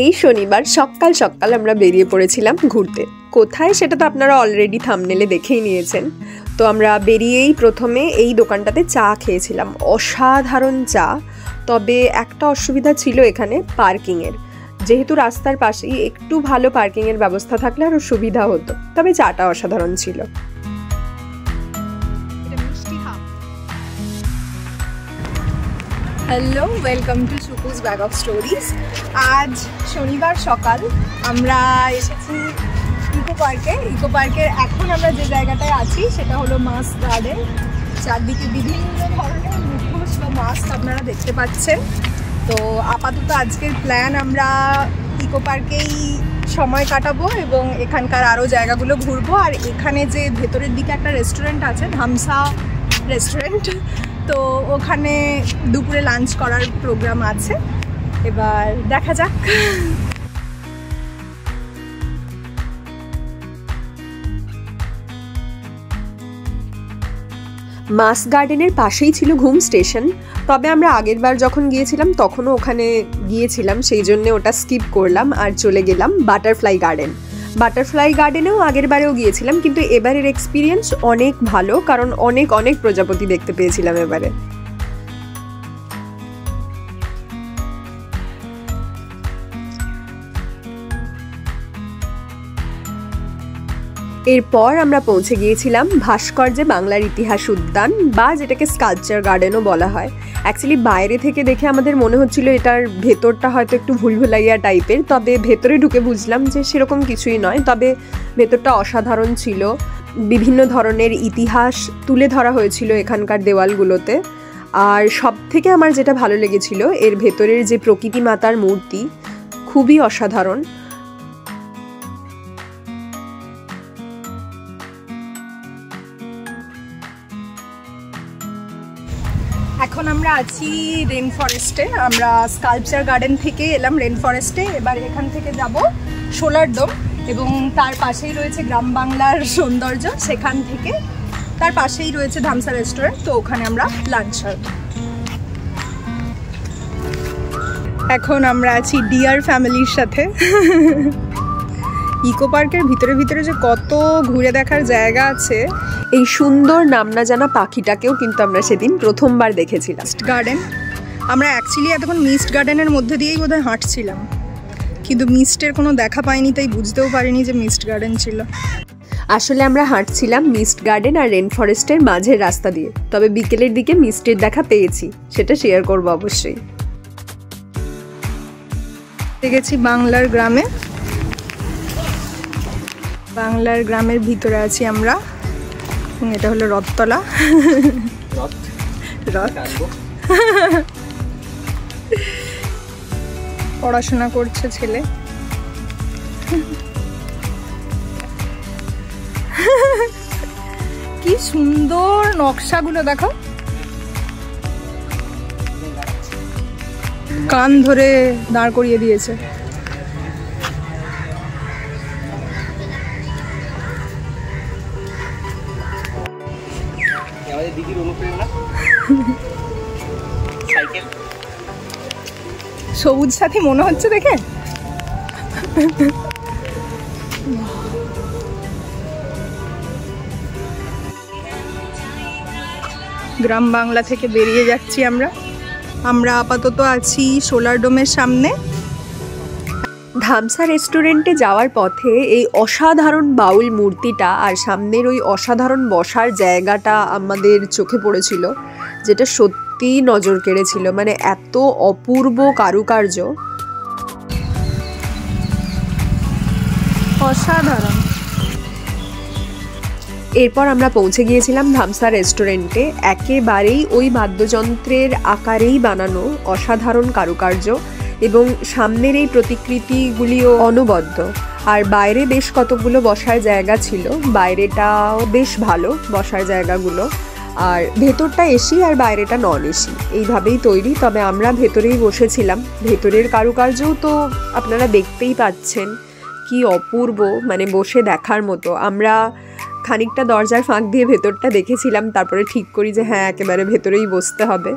এই শনিবার সকাল সকাল আমরা বেরিয়ে পড়েছিলাম ঘুরতে। কোথায় সেটা তো আপনারা অলরেডি থাম্বনেলে দেখেই নিয়েছেন। তো আমরা বেরিয়েই প্রথমে এই দোকানটাতে চা খেয়েছিলাম, অসাধারণ চা। তবে একটা অসুবিধা ছিল এখানে পার্কিংয়ের, যেহেতু রাস্তার পাশেই একটু ভালো পার্কিংয়ের ব্যবস্থা থাকলে আরও সুবিধা হতো। তবে চাটা অসাধারণ ছিল। হ্যালো, ওয়েলকাম টু সুকুস ব্যাগ অফ স্টোরিজ। আজ শনিবার সকাল আমরা এসেছি ইকো পার্কের এখন আমরা যে জায়গাটায় আছি সেটা হলো মাস গার্ডেন। চারদিকে বিভিন্ন ধরনের মুখোশ বা মাস্ক আপনারা দেখতে পাচ্ছেন। তো আপাতত আজকের প্ল্যান আমরা ইকো পার্কেই সময় কাটাবো এবং এখানকার আরও জায়গাগুলো ঘুরবো। আর এখানে যে ভেতরের দিকে একটা রেস্টুরেন্ট আছে, ধামসা রেস্টুরেন্ট, তো ওখানে দুপুরে লাঞ্চ করার প্রোগ্রাম আছে। এবার দেখা যাক। মাস গার্ডেনের পাশেই ছিল ঘুম স্টেশন। তবে আমরা আগের বার যখন গিয়েছিলাম তখনও ওখানে গিয়েছিলাম, সেই জন্য ওটা স্কিপ করলাম আর চলে গেলাম বাটারফ্লাই গার্ডেন। বাটারফ্লাই গার্ডেনেও আগের বারেও গিয়েছিলাম, কিন্তু এবারের এক্সপিরিয়েন্স অনেক ভালো, কারণ অনেক প্রজাপতি দেখতে পেয়েছিলাম এবারে। এরপর আমরা পৌঁছে গিয়েছিলাম ভাস্কর্যে বাংলার ইতিহাস উদ্যান, বা যেটাকে স্কাল্পচার গার্ডেনও বলা হয়। অ্যাকচুয়ালি বাইরে থেকে দেখে আমাদের মনে হচ্ছিল এটার ভেতরটা হয়তো একটু ভুলভুলাইয়া টাইপের, তবে ভেতরে ঢুকে বুঝলাম যে সেরকম কিছুই নয়। তবে ভেতরটা অসাধারণ ছিল, বিভিন্ন ধরনের ইতিহাস তুলে ধরা হয়েছিল এখানকার দেওয়ালগুলোতে। আর সব থেকে আমার যেটা ভালো লেগেছিল, এর ভেতরের যে প্রকৃতি মাতার মূর্তি খুবই অসাধারণ। এখন আমরা আছি রেন ফরেস্টে। আমরা স্কাল্পচার গার্ডেন থেকে এলাম রেন ফরেস্টে। এবার এখান থেকে যাব সোলার ডোম, এবং তার পাশেই রয়েছে গ্রাম বাংলার সৌন্দর্য। সেখান থেকে তার পাশেই রয়েছে ধামসা রেস্টুরেন্ট, তো ওখানে আমরা লাঞ্চ করব। এখন আমরা আছি ডিয়ার ফ্যামিলির সাথে। ইকো পার্কের ভিতরে ভিতরে যে কত ঘুরে দেখার জায়গা আছে। এই সুন্দর নাম না জানা পাখিটাকেও কিন্তু আমরা সেদিন প্রথমবার দেখেছিলাম। গার্ডেন, আমরা অ্যাকচুয়ালি এতক্ষণ মিস্ট গার্ডেনের মধ্যে দিয়েই বোধহয় হাঁটছিলাম, কিন্তু মিস্টের কোনো দেখা পাইনি, তাই বুঝতেও পারিনি যে মিস্ট গার্ডেন ছিল। আসলে আমরা হাঁটছিলাম মিস্ট গার্ডেন আর রেন ফরেস্টের মাঝের রাস্তা দিয়ে। তবে বিকেলের দিকে মিস্টের দেখা পেয়েছি, সেটা শেয়ার করবো অবশ্যই। গেছি বাংলার গ্রামে। বাংলার গ্রামের ভিতরে আছি আমরা, এবং এটা হলো রথতলা। রথ পড়াশোনা করছে ছেলে। কি সুন্দর নকশাগুলো দেখো, কান ধরে দাঁড় করিয়ে দিয়েছে। সবুজ সাথী মনে হচ্ছে দেখে। গ্রাম বাংলা থেকে বেরিয়ে যাচ্ছি আমরা আপাতত আছি সোলার ডোমের সামনে। ধামসা রেস্টুরেন্টে যাওয়ার পথে এই অসাধারণ বাউল মূর্তিটা আর সামনের ওই অসাধারণ বসার জায়গাটা আমাদের চোখে পড়েছিল, যেটা সত্যি নজর কেড়েছিল। মানে এত অপূর্ব কারুকার্য, অসাধারণ। এরপর আমরা পৌঁছে গিয়েছিলাম ধামসা রেস্টুরেন্টে। একেবারেই ওই বাদ্যযন্ত্রের আকারেই বানানো অসাধারণ কারুকার্য, এবং সামনের এই প্রতিকৃতিগুলিও অনবদ্য। আর বাইরে বেশ কতগুলো বসার জায়গা ছিল, বাইরেটাও বেশ ভালো বসার জায়গাগুলো। আর ভেতরটা এসি আর বাইরেটা নন এসি, এইভাবেই তৈরি। তবে আমরা ভেতরেই বসেছিলাম। ভেতরের কারুকার্যও তো আপনারা দেখতেই পাচ্ছেন, কি অপূর্ব, মানে বসে দেখার মতো। আমরা খানিকটা দরজার ফাঁক দিয়ে ভেতরটা দেখেছিলাম, তারপরে ঠিক করি যে হ্যাঁ, একেবারে ভেতরেই বসতে হবে।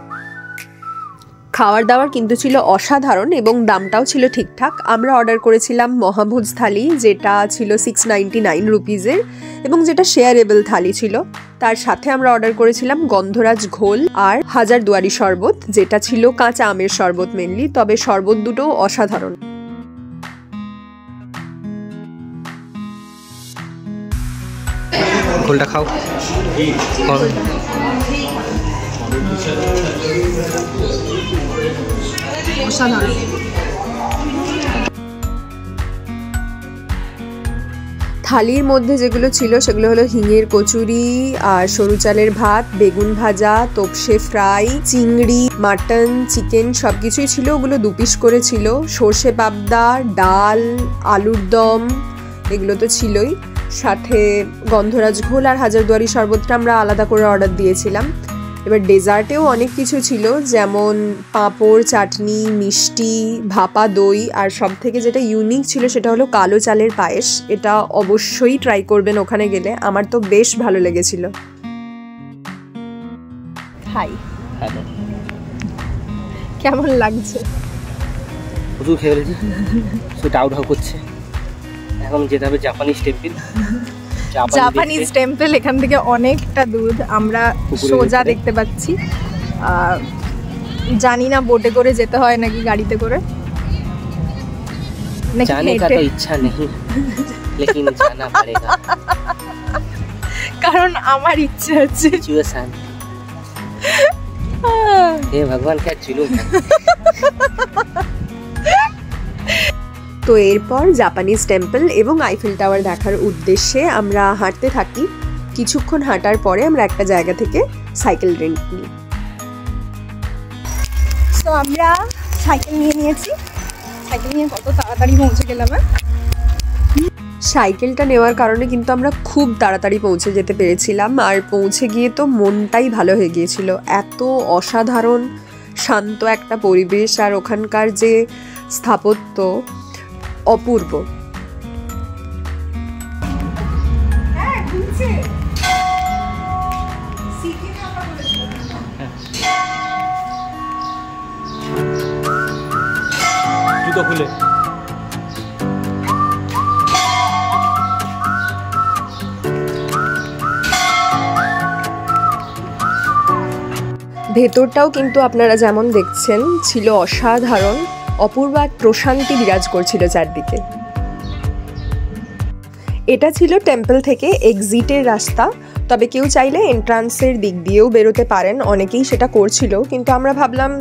খাওয়ার দাওয়ার কিন্তু ছিল অসাধারণ এবং দামটাও ছিল ঠিকঠাক। আমরা অর্ডার করেছিলাম মহাভোজ থালি, যেটা ছিল 699 রুপিজের এবং যেটা শেয়ারেবল থালি ছিল। তার সাথে আমরা অর্ডার করেছিলাম গন্ধরাজ ঘোল আর হাজারদুয়ারি শরবত, যেটা ছিল কাঁচা আমের শরবত মেনলি, তবে শরবত দুটোও অসাধারণ। ঘোলটা খাও। থালির মধ্যে যেগুলো ছিল সেগুলো হলো হিঙের কচুরি আর সরু চালের ভাত, বেগুন ভাজা, তোপসে ফ্রাই, চিংড়ি, মাটন, চিকেন সবকিছুই ছিল। ওগুলো 2 পিস করে ছিল। সর্ষে পাবদা, ডাল, আলুর দম এগুলো তো ছিলই। সাথে গন্ধরাজ ঘোল আর হাজারদুয়ারি শরবতটা আমরা আলাদা করে অর্ডার দিয়েছিলাম। এবার ডেজার্টেও অনেক কিছু ছিল, যেমন পাঁপড়, চাটনি, মিষ্টি, ভাপা দই, আর সব থেকে যেটা ইউনিক ছিল সেটা হলো কালো চালের পায়েস। এটা অবশ্যই ট্রাই করবেন ওখানে গেলে, আমার তো বেশ ভালো লেগেছিল। হাই, কেমন লাগছে? প্রচুর খেয়ে ফেলেছি, সেটা আউট করছে। এখন যেতে হবে জাপানিজ টেম্পল। জাপানিজ টেম্পল এখান থেকে অনেকটা দূর, আমরা সোজা দেখতে পাচ্ছি। জানি না বোটে করে যেতে হয় নাকি গাড়িতে করে, जाने का तो इच्छा नहीं लेकिन जाना पड़ेगा। কারণ আমার ইচ্ছা আছে। सिचुएशन हे भगवान क्या जुलूम है। তো এরপর জাপানিজ টেম্পল এবং আইফেল টাওয়ার দেখার উদ্দেশ্যে আমরা হাঁটতে থাকি। কিছুক্ষণ হাঁটার পরে আমরা একটা জায়গা থেকে সাইকেল রেন্ট নিই। তো আমরা সাইকেল নিয়ে নিয়েছি। সাইকেল নিয়ে কত তাড়াতাড়ি পৌঁছে গেলাম। সাইকেলটা নেওয়ার কারণে কিন্তু আমরা খুব তাড়াতাড়ি পৌঁছে যেতে পেরেছিলাম, আর পৌঁছে গিয়ে তো মনটাই ভালো হয়ে গিয়েছিল। এত অসাধারণ শান্ত একটা পরিবেশ, আর ওখানকার যে স্থাপত্য অপূর্ব। জুতো খুলে ভেতরটাও কিন্তু আপনারা যেমন দেখছেন ছিল অসাধারণ, অপূর্ব এক প্রশান্তি বিরাজ করছিল চারদিকে। এটা ছিল টেম্পল থেকে এক্সিটের রাস্তা, তবে কেউ চাইলে এন্ট্রান্সের দিক দিয়েও বেরোতে পারেন, অনেকেই সেটা করছিল। কিন্তু আমরা ভাবলাম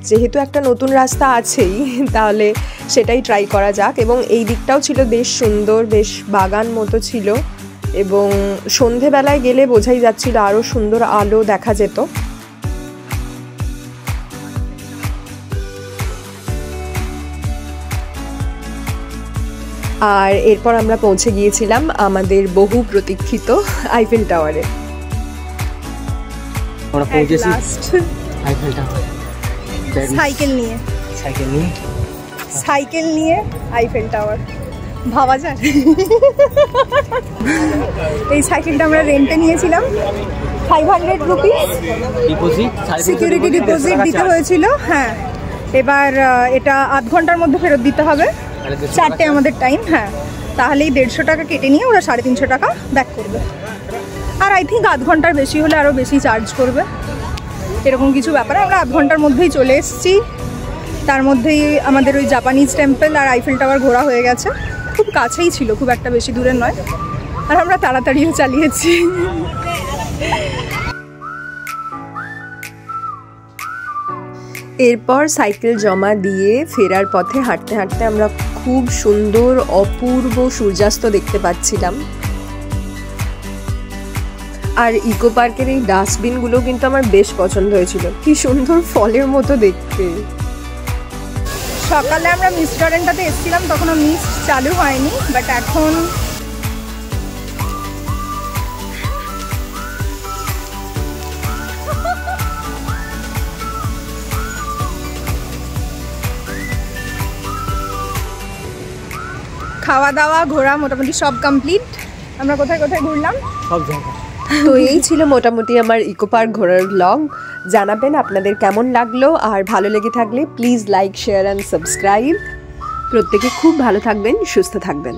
যেহেতু একটা নতুন রাস্তা আছেই তাহলে সেটাই ট্রাই করা যাক। এবং এই দিকটাও ছিল বেশ সুন্দর, বেশ বাগান মতো ছিল, এবং সন্ধেবেলায় গেলে বোঝাই যাচ্ছিল আরও সুন্দর আলো দেখা যেত। আর এরপর আমরা পৌঁছে গিয়েছিলাম আমাদের বহু প্রতীক্ষিত আইফেল টাওয়ারে। আমরা পৌঁছেছি আইফেল টাওয়ার সাইকেল নিয়ে আইফেল টাওয়ার ভাবা যায়। এই সাইকেলটা আমরা রেন্টে নিয়েছিলাম, 500 রুপিস সিকিউরিটি ডিপোজিট দিতে হয়েছিল। হ্যাঁ, এবার এটা আধ ঘন্টার মধ্যে ফেরত দিতে হবে, 4টে আমাদের টাইম। হ্যাঁ, তাহলেই 150 টাকা কেটে নিয়ে ওরা 350 টাকা ব্যাক করবে। আর আই থিঙ্ক আধ ঘন্টার বেশি হলে আরও বেশি চার্জ করবে, এরকম কিছু ব্যাপার। আমরা আধ ঘন্টার মধ্যেই চলে এসেছি, তার মধ্যেই আমাদের ওই জাপানিজ টেম্পল আর আইফেল টাওয়ার ঘোরা হয়ে গেছে। খুব কাছেই ছিল, খুব একটা বেশি দূরের নয়, আর আমরা তাড়াতাড়িও চালিয়েছি। এরপর সাইকেল জমা দিয়ে ফেরার পথে হাঁটতে হাঁটতে আমরা খুব সুন্দর অপূর্ব সূর্যাস্ত দেখতে পাচ্ছিলাম। আর ইকো পার্কের এই ডাস্টবিনগুলো কিন্তু আমার বেশ পছন্দ হয়েছিল, কি সুন্দর ফলের মতো দেখতে। সকালে আমরা মিস্টরেন্টটাতে এসেছিলাম, তখনও মিস্ট চালু হয়নি, বাট এখন খাওয়া দাওয়া ঘোরা মোটামুটি সব কমপ্লিট। আমরা কোথায় কোথায় ঘুরলাম? সব জায়গা তো এই ছিল মোটামুটি আমার ইকো পার্ক ঘোরার ব্লগ। জানাবেন আপনাদের কেমন লাগলো, আর ভালো লেগে থাকলে please like, share and subscribe. প্রত্যেকে খুব ভালো থাকবেন, সুস্থ থাকবেন।